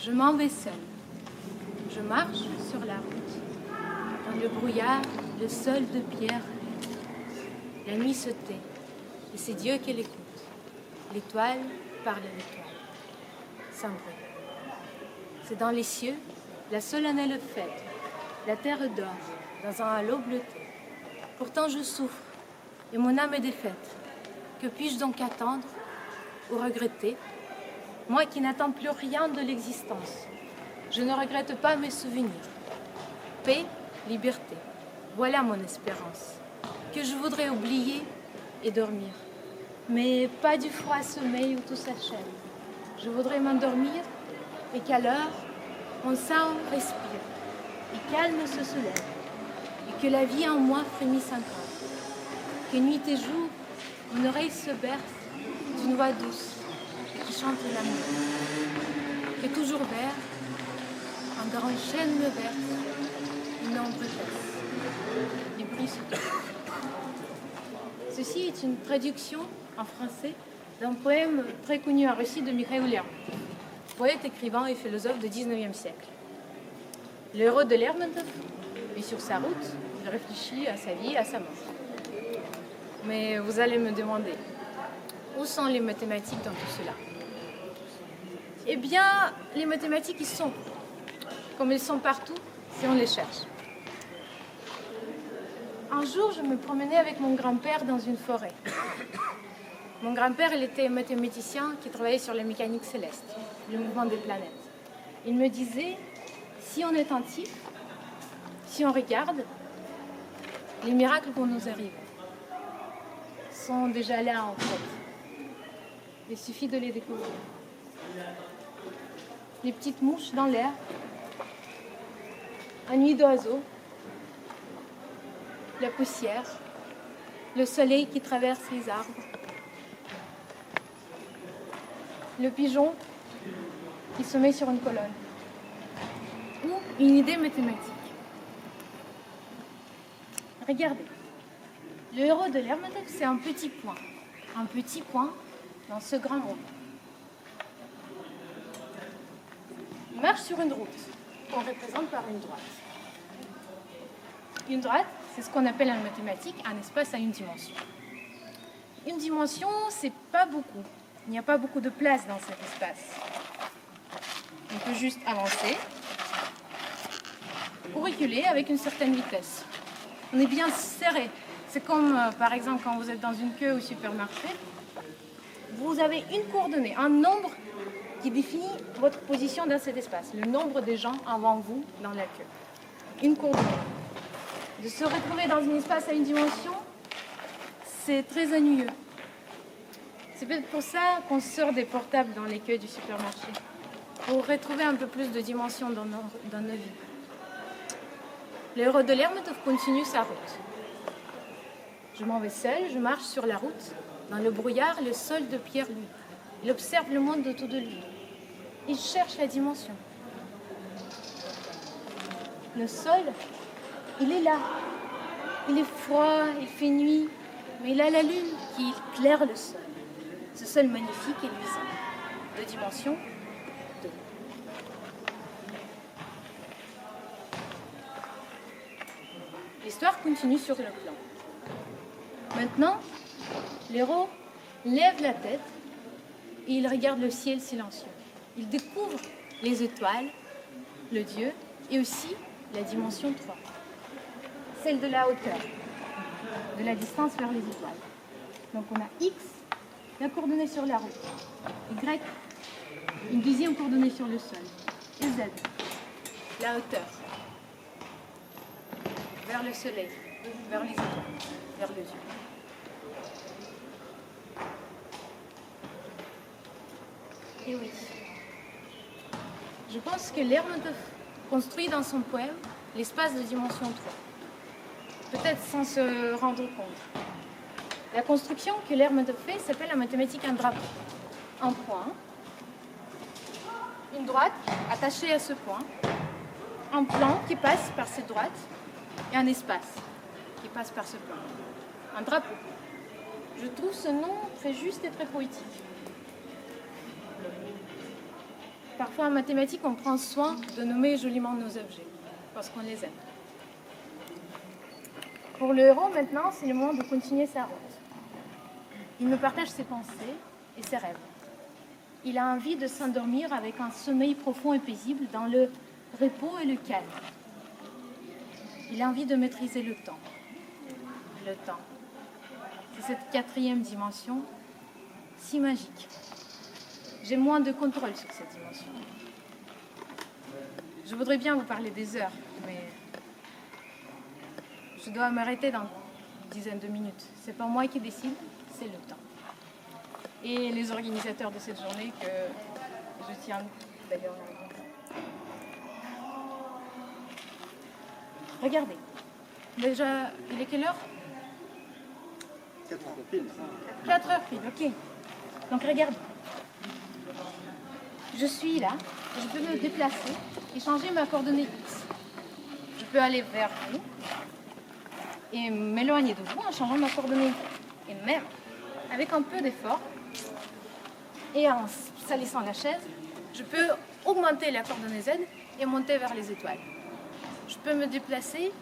Je m'en vais seule. Je marche sur la route. Dans le brouillard, le sol de pierre. La nuit se tait, et c'est Dieu qui l'écoute. L'étoile parle à l'étoile, sans bruit. C'est dans les cieux, la solennelle fête. La terre dort, dans un halo bleuté. Pourtant je souffre, et mon âme est défaite. Que puis-je donc attendre ou regretter? Moi qui n'attends plus rien de l'existence. Je ne regrette pas mes souvenirs. Paix, liberté, voilà mon espérance. Que je voudrais oublier et dormir. Mais pas du froid sommeil où tout s'achève. Je voudrais m'endormir et qu'à l'heure, mon sang respire et calme se soulève. Et que la vie en moi frémisse encore. Que nuit et jour, mon oreille se berce d'une voix douce qui chante l'amour. Que toujours vert, un grand chêne me verse, une ombre baisse. Les bruits se taisent. Ceci est une traduction en français d'un poème très connu en Russie de Mikhail Lermontov, poète, écrivain et philosophe du XIXe siècle. Le héros de Lermontov est sur sa route, il réfléchit à sa vie et à sa mort. Mais vous allez me demander, où sont les mathématiques dans tout cela? Eh bien, les mathématiques, ils sont, comme elles sont partout, si on les cherche. Un jour, je me promenais avec mon grand-père dans une forêt. Mon grand-père, il était mathématicien qui travaillait sur la mécanique céleste, le mouvement des planètes. Il me disait, si on est attentif, si on regarde, les miracles vont nous arriver. Sont déjà là en fait. Il suffit de les découvrir. Les petites mouches dans l'air, un nid d'oiseaux, la poussière, le soleil qui traverse les arbres, le pigeon qui se met sur une colonne, ou une idée mathématique. Regardez, le héros de Lermontov, c'est un petit point dans ce grand monde. Il marche sur une route qu'on représente par une droite. Une droite, c'est ce qu'on appelle en mathématiques un espace à une dimension. Une dimension, c'est pas beaucoup. Il n'y a pas beaucoup de place dans cet espace. On peut juste avancer ou reculer avec une certaine vitesse. On est bien serré. C'est comme, par exemple, quand vous êtes dans une queue au supermarché, vous avez une coordonnée, un nombre qui définit votre position dans cet espace, le nombre de gens avant vous dans la queue. Une coordonnée. De se retrouver dans un espace à une dimension, c'est très ennuyeux. C'est peut-être pour ça qu'on sort des portables dans les queues du supermarché, pour retrouver un peu plus de dimension dans nos vies. Le héros de Lermontov continue sa route. Je m'en vais seul, je marche sur la route. Dans le brouillard, le sol de pierre luit. Il observe le monde autour de lui. Il cherche la dimension. Le sol, il est là. Il est froid, il fait nuit, mais il a la lune qui éclaire le sol. Ce sol magnifique et luisant. De dimension 2. L'histoire continue sur le plan. Maintenant, l'héros lève la tête et il regarde le ciel silencieux. Il découvre les étoiles, le Dieu et aussi la dimension 3, celle de la hauteur, de la distance vers les étoiles. Donc on a X, la coordonnée sur la route, Y, une deuxième coordonnée sur le sol, et Z, la hauteur, vers le soleil, vers les étoiles, vers le Dieu. Et oui, je pense que Lermontov construit dans son poème l'espace de dimension 3, peut-être sans se rendre compte. La construction que Lermontov fait s'appelle en mathématiques un drapeau. Un point, une droite attachée à ce point, un plan qui passe par cette droite et un espace qui passe par ce plan. Un drapeau. Je trouve ce nom très juste et très poétique. Parfois en mathématiques, on prend soin de nommer joliment nos objets, parce qu'on les aime. Pour le héros, maintenant, c'est le moment de continuer sa route. Il nous partage ses pensées et ses rêves. Il a envie de s'endormir avec un sommeil profond et paisible dans le repos et le calme. Il a envie de maîtriser le temps. Le temps. C'est cette quatrième dimension si magique. J'ai moins de contrôle sur cette dimension. Je voudrais bien vous parler des heures, mais je dois m'arrêter dans une dizaine de minutes. C'est pas moi qui décide, c'est le temps. Et les organisateurs de cette journée que je tiens d'ailleurs. Regardez. Déjà, il est quelle heure? 4 heures pile. 4 heures pile, ok. Donc regardez. Je suis là, je peux me déplacer et changer ma coordonnée X. Je peux aller vers vous et m'éloigner de vous en changeant ma coordonnée Y. Et même avec un peu d'effort et en salissant la chaise, je peux augmenter la coordonnée Z et monter vers les étoiles. Je peux me déplacer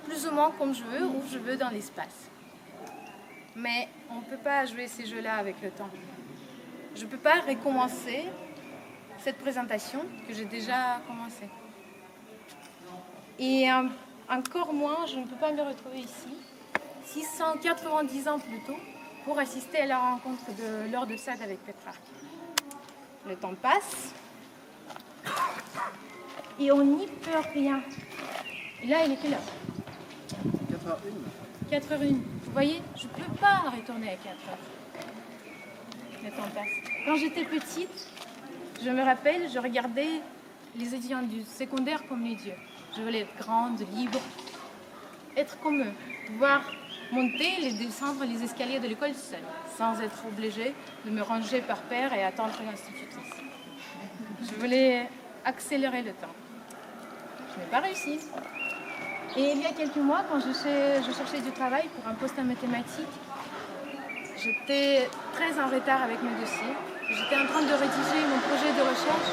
plus ou moins comme je veux, où je veux dans l'espace. Mais on ne peut pas jouer ces jeux-là avec le temps. Je ne peux pas recommencer cette présentation que j'ai déjà commencée. Et encore moins, je ne peux pas me retrouver ici, 690 ans plus tôt, pour assister à la rencontre de Lord de Sade avec Pétrarque. Le temps passe et on n'y peut rien. Et là, il est quelle heure? 4h01. 4h01. Vous voyez, je ne peux pas retourner à 4h. Le temps passe. Quand j'étais petite, je me rappelle, je regardais les étudiants du secondaire comme les dieux. Je voulais être grande, libre, être comme eux, pouvoir monter et descendre les escaliers de l'école seule, sans être obligée de me ranger par paire et attendre l'institutrice. Je voulais accélérer le temps. Je n'ai pas réussi. Et il y a quelques mois, quand je cherchais du travail pour un poste en mathématiques, j'étais très en retard avec mes dossiers. J'étais en train de rédiger mon projet de recherche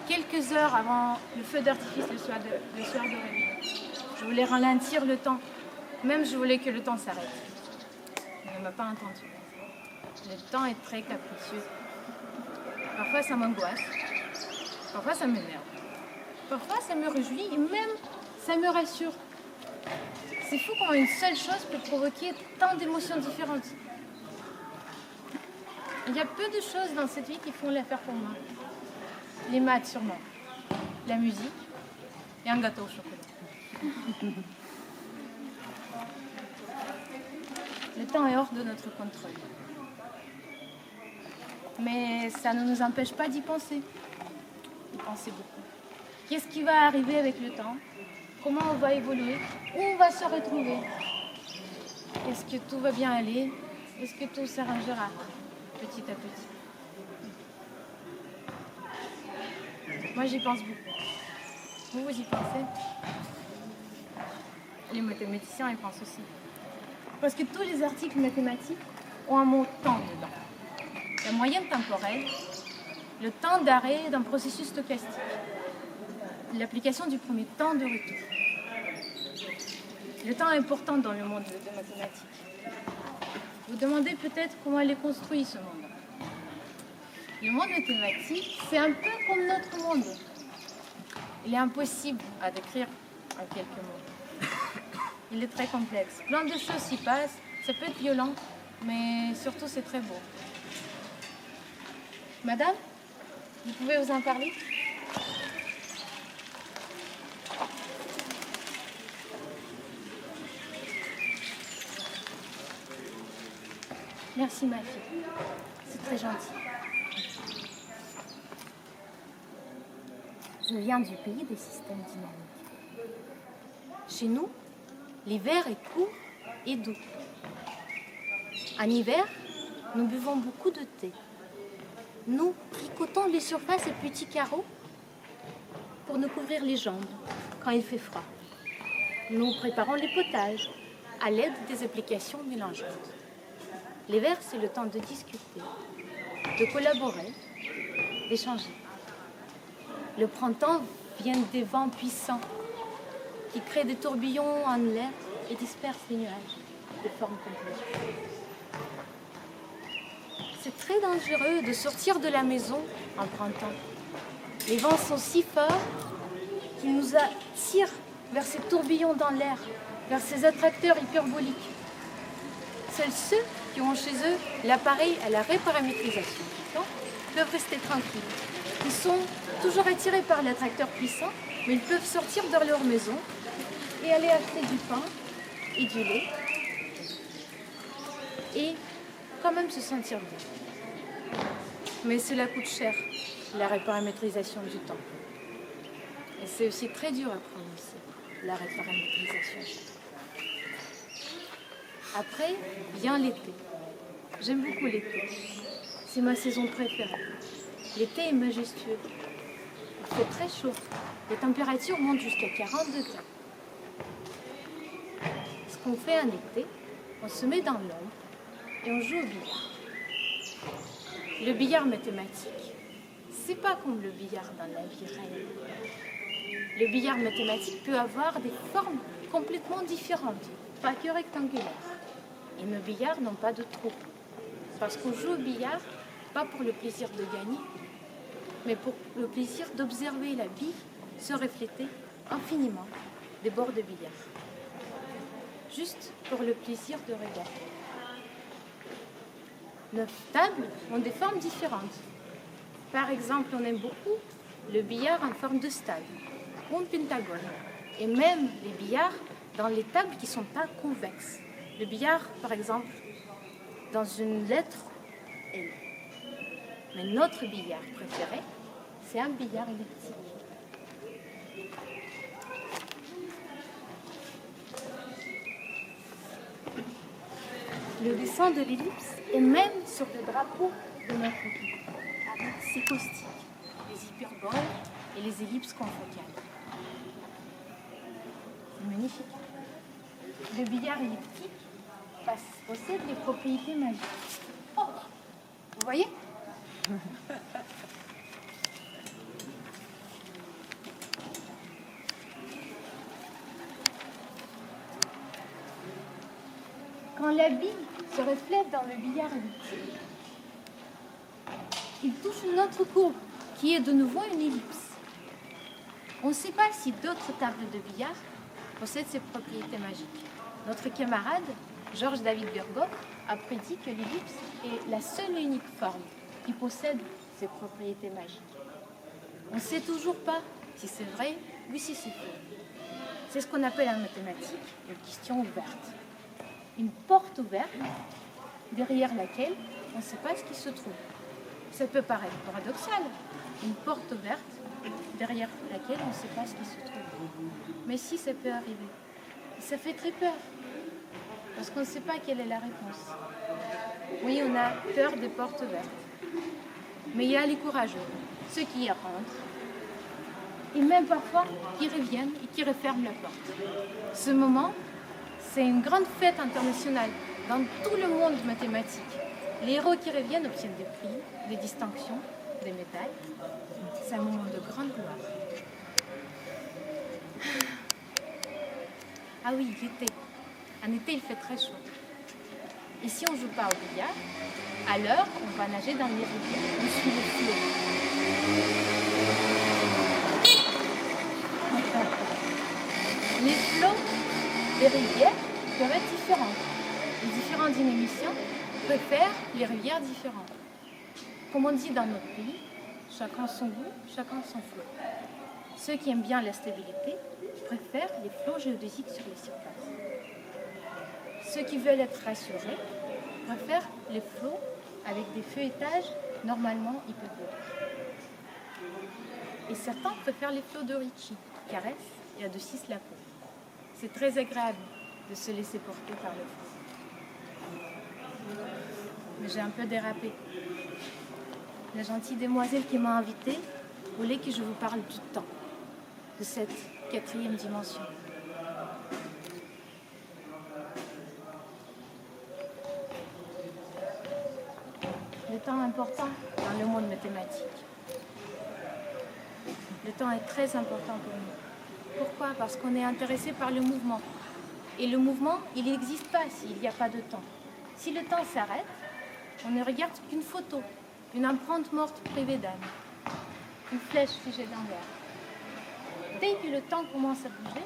quelques heures avant le feu d'artifice le soir de réveillon. Je voulais ralentir le temps. Même je voulais que le temps s'arrête. Il ne m'a pas entendu. Le temps est très capricieux. Parfois ça m'angoisse. Parfois ça m'énerve. Parfois ça me réjouit et même ça me rassure. C'est fou comment une seule chose peut provoquer tant d'émotions différentes. Il y a peu de choses dans cette vie qui font l'affaire pour moi. Les maths sûrement, la musique et un gâteau au chocolat. Le temps est hors de notre contrôle. Mais ça ne nous empêche pas d'y penser. D'y penser beaucoup. Qu'est-ce qui va arriver avec le temps? Comment on va évoluer? Où on va se retrouver? Est-ce que tout va bien aller? Est-ce que tout s'arrangera petit à petit? Moi, j'y pense beaucoup. Vous y pensez? Les mathématiciens y pensent aussi. Parce que tous les articles mathématiques ont un mot temps dedans. La moyenne temporelle, le temps d'arrêt d'un processus stochastique, l'application du premier temps de retour. Le temps est important dans le monde des mathématiques. Vous demandez peut-être comment il est construit ce monde. Le monde mathématique, c'est un peu comme notre monde. Il est impossible à décrire en quelques mots. Il est très complexe. Plein de choses s'y passent. Ça peut être violent, mais surtout c'est très beau. Madame, vous pouvez vous en parler? Merci ma fille. C'est très gentil. Je viens du pays des systèmes dynamiques. Chez nous, l'hiver est court et doux. En hiver, nous buvons beaucoup de thé. Nous tricotons les surfaces et petits carreaux pour nous couvrir les jambes quand il fait froid. Nous préparons les potages à l'aide des applications mélangeantes. L'hiver, c'est le temps de discuter, de collaborer, d'échanger. Le printemps vient des vents puissants qui créent des tourbillons en l'air et dispersent les nuages de forme complète. C'est très dangereux de sortir de la maison en printemps. Les vents sont si forts qu'ils nous attirent vers ces tourbillons dans l'air, vers ces attracteurs hyperboliques. Seuls ceux qui ont chez eux l'appareil à la reparamétrisation du temps peuvent rester tranquilles. Ils sont toujours attirés par l'attracteur puissant, mais ils peuvent sortir de leur maison et aller acheter du pain et du lait et quand même se sentir bien. Mais cela coûte cher, la reparamétrisation du temps. Et c'est aussi très dur à prononcer, la reparamétrisation du temps. Après vient l'été. J'aime beaucoup l'été. C'est ma saison préférée. L'été est majestueux. Il fait très chaud. Les températures montent jusqu'à 40 degrés. Ce qu'on fait en été, on se met dans l'ombre et on joue au billard. Le billard mathématique, c'est pas comme le billard dans la vie réelle. Le billard mathématique peut avoir des formes complètement différentes, pas que rectangulaires. Et nos billards n'ont pas de trous. Parce qu'on joue au billard, pas pour le plaisir de gagner, mais pour le plaisir d'observer la bille se refléter infiniment des bords de billard. Juste pour le plaisir de regarder. Nos tables ont des formes différentes. Par exemple, on aime beaucoup le billard en forme de stade ou un pentagone. Et même les billards dans les tables qui ne sont pas convexes. Le billard, par exemple, dans une lettre L. Mais notre billard préféré, c'est un billard elliptique. Le dessin de l'ellipse est même sur le drapeau de notre pays, avec ses caustiques, les hyperboles et les ellipses confocales. C'est magnifique. Le billard elliptique possède les propriétés magiques. Oh, vous voyez? Quand la bille se reflète dans le billard elliptique, il touche une autre courbe qui est de nouveau une ellipse. On ne sait pas si d'autres tables de billard possèdent ces propriétés magiques. Notre camarade, Georges David Bergoff, a prédit que l'ellipse est la seule et unique forme qui possède ces propriétés magiques. On ne sait toujours pas si c'est vrai ou si c'est faux. C'est ce qu'on appelle en mathématiques une question ouverte. Une porte ouverte derrière laquelle on ne sait pas ce qui se trouve. Ça peut paraître paradoxal, une porte ouverte derrière laquelle on ne sait pas ce qui se trouve. Mais si, ça peut arriver. Et ça fait très peur, parce qu'on ne sait pas quelle est la réponse. Oui, on a peur des portes ouvertes. Mais il y a les courageux, ceux qui y rentrent, et même parfois qui reviennent et qui referment la porte. Ce moment, c'est une grande fête internationale dans tout le monde mathématique. Les héros qui reviennent obtiennent des prix, des distinctions, des médailles. C'est un moment de grande gloire. Ah oui, l'été. En été, il fait très chaud. Et si on ne joue pas au billard, alors on va nager dans les rivières. On suit les flots. Les flots des rivières peuvent être différents. Les différents dynamiciens préfèrent les rivières différentes. Comme on dit dans notre pays, chacun son goût, chacun son flot. Ceux qui aiment bien la stabilité préfèrent les flots géodésiques sur les surfaces. Ceux qui veulent être rassurés préfèrent les flots avec des feuilletages normalement hyperboliques. Et certains préfèrent les flots de Ricci, qui caressent et adoucissent la peau. C'est très agréable de se laisser porter par le flot. Mais j'ai un peu dérapé. La gentille demoiselle qui m'a invitée voulait que je vous parle du temps, de cette 4e dimension. Le temps important dans le monde mathématique. temps est très important pour nous. Pourquoi? Parce qu'on est intéressé par le mouvement. Et le mouvement, il n'existe pas s'il n'y a pas de temps. Si le temps s'arrête, on ne regarde qu'une photo, une empreinte morte privée d'âme, une flèche figée dans l'air. Dès que le temps commence à bouger,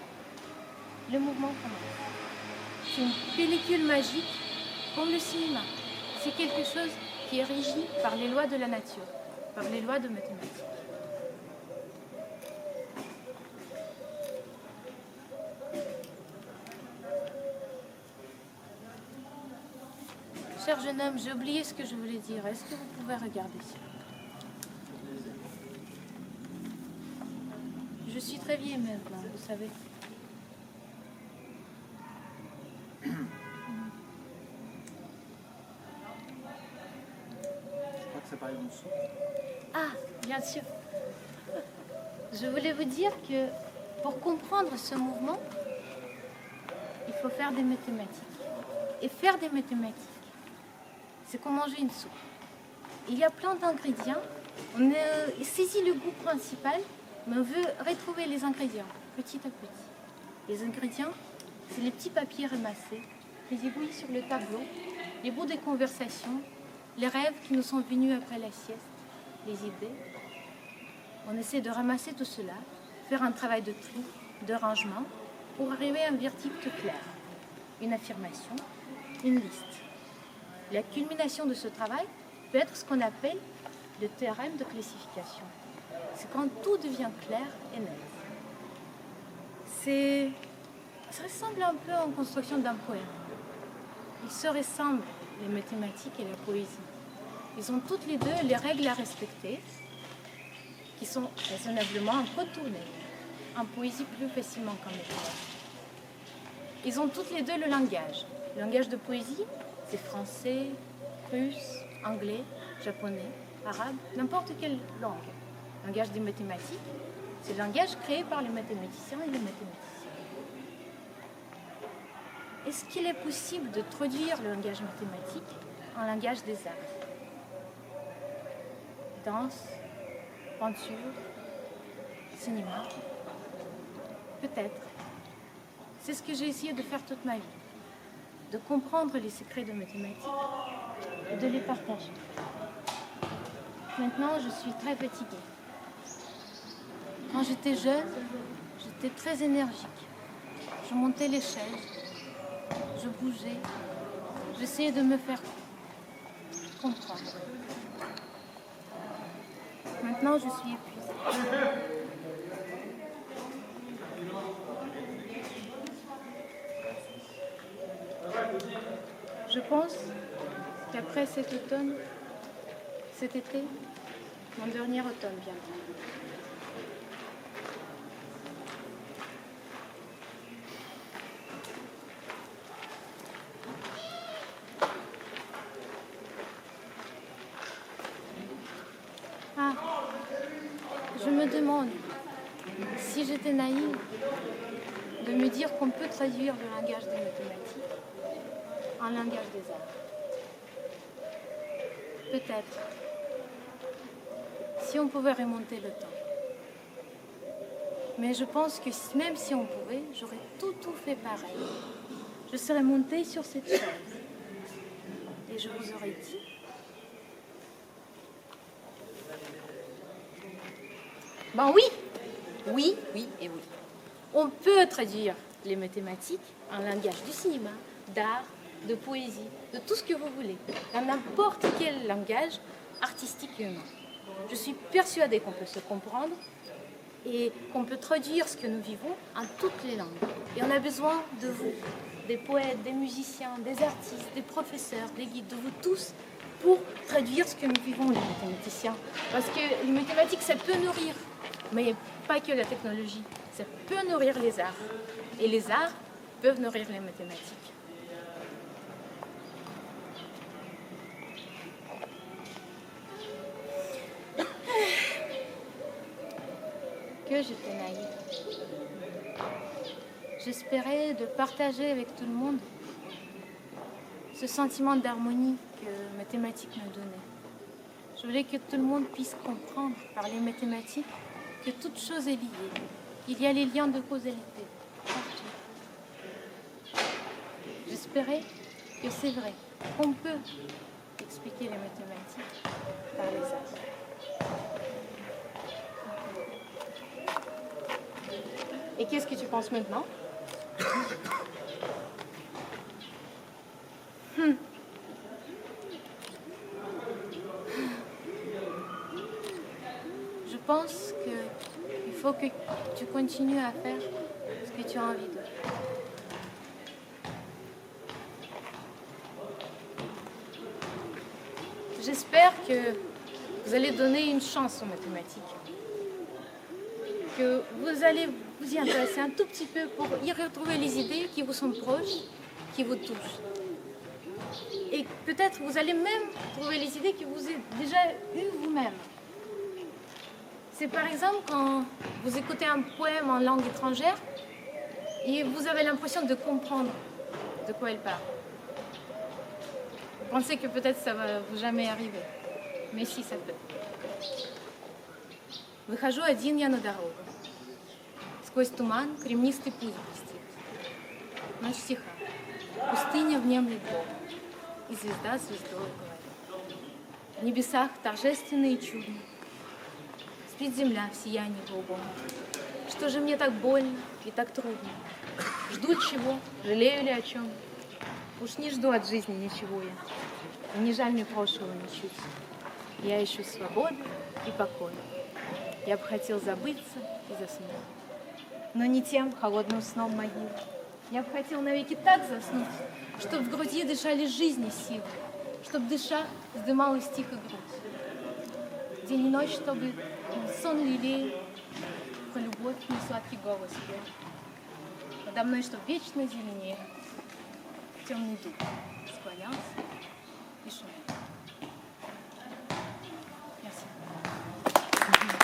le mouvement commence. C'est une pellicule magique comme le cinéma. C'est quelque chose qui est régi par les lois de la nature, par les lois de mathématiques. Cher jeune homme, j'ai oublié ce que je voulais dire. Est-ce que vous pouvez regarder ça? Je suis très vieille maintenant, vous savez. Je crois que ça paraît une soupe. Ah, bien sûr. Je voulais vous dire que pour comprendre ce mouvement, il faut faire des mathématiques. Et faire des mathématiques, c'est comme manger une soupe. Il y a plein d'ingrédients. On saisit le goût principal, mais on veut retrouver les ingrédients petit à petit. Les ingrédients, c'est les petits papiers ramassés, les aiguilles sur le tableau, les bouts des conversations, les rêves qui nous sont venus après la sieste, les idées. On essaie de ramasser tout cela, faire un travail de tri, de rangement, pour arriver à un verdict clair, une affirmation, une liste. La culmination de ce travail peut être ce qu'on appelle le théorème de classification. C'est quand tout devient clair et net. Ça ressemble un peu à une construction d'un poème. Ils se ressemblent, les mathématiques et la poésie. Ils ont toutes les deux les règles à respecter, qui sont raisonnablement contournées. En poésie, plus facilement qu'en mathématiques. Ils ont toutes les deux le langage. Le langage de poésie, c'est français, russe, anglais, japonais, arabe, n'importe quelle langue. Le langage des mathématiques, c'est le langage créé par les mathématiciens et les mathématiciens. Est-ce qu'il est possible de traduire le langage mathématique en langage des arts? Danse, peinture, cinéma? Peut-être. C'est ce que j'ai essayé de faire toute ma vie. De comprendre les secrets de mathématiques et de les partager. Maintenant, je suis très fatiguée. Quand j'étais jeune, j'étais très énergique. Je montais les chaises, je bougeais, j'essayais de me faire comprendre. Maintenant, je suis épuisée. Je pense qu'après cet été, mon dernier automne viendra. Ah, je me demande si j'étais naïve de me dire qu'on peut traduire le langage des mathématiques en langage des arts. Peut-être. Si on pouvait remonter le temps. Mais je pense que même si on pouvait, j'aurais tout fait pareil. Je serais montée sur cette chaise. Et je vous aurais dit... Ben oui, oui et oui. On peut traduire les mathématiques en langage du cinéma, d'art, de poésie, de tout ce que vous voulez, dans n'importe quel langage artistique et humain. Je suis persuadée qu'on peut se comprendre et qu'on peut traduire ce que nous vivons en toutes les langues. Et on a besoin de vous, des poètes, des musiciens, des artistes, des professeurs, des guides, de vous tous, pour traduire ce que nous vivons, les mathématiciens. Parce que les mathématiques, ça peut nourrir, mais pas que la technologie. Ça peut nourrir les arts. Et les arts peuvent nourrir les mathématiques. Que j'étais naïve. J'espérais de partager avec tout le monde ce sentiment d'harmonie que mathématiques me donnait. Je voulais que tout le monde puisse comprendre par les mathématiques que toute chose est liée. Il y a les liens de causalité partout. J'espérais que c'est vrai, qu'on peut expliquer les mathématiques par les astres. Et qu'est-ce que tu penses maintenant? Je pense qu'il faut que tu continues à faire ce que tu as envie de faire. J'espère que vous allez donner une chance aux mathématiques, que vous allez vous y intéresser un tout petit peu pour y retrouver les idées qui vous sont proches, qui vous touchent. Et peut-être vous allez même trouver les idées que vous avez déjà eues vous-même. C'est par exemple quand vous écoutez un poème en langue étrangère et vous avez l'impression de comprendre de quoi il parle. Vous pensez que peut-être ça va vous jamais arriver, mais si, ça peut. Выхожу один я на дорогу. Сквозь туман кремнистый путь блестит. Ночь тиха, пустыня внемлет Богу, и звезда звездой говорит. В небесах торжественно и чудно спит земля в сиянии голубом. Что же мне так больно и так трудно? Жду чего? Жалею ли о чем? Уж не жду от жизни ничего я. И не жаль мне прошлого ничуть. Я ищу свободы и покоя. Я бы хотел забыться и заснуть. Но не тем холодным сном могил. Я бы хотел навеки так заснуть, чтоб в груди дышали жизни силы, чтоб дыша вздымалась тихо грудь. День и ночь, чтобы сон лилей, про любовь несладкий голос пел. Подо мной, чтоб вечно зеленее темный дух склонялся и шумел. Merci.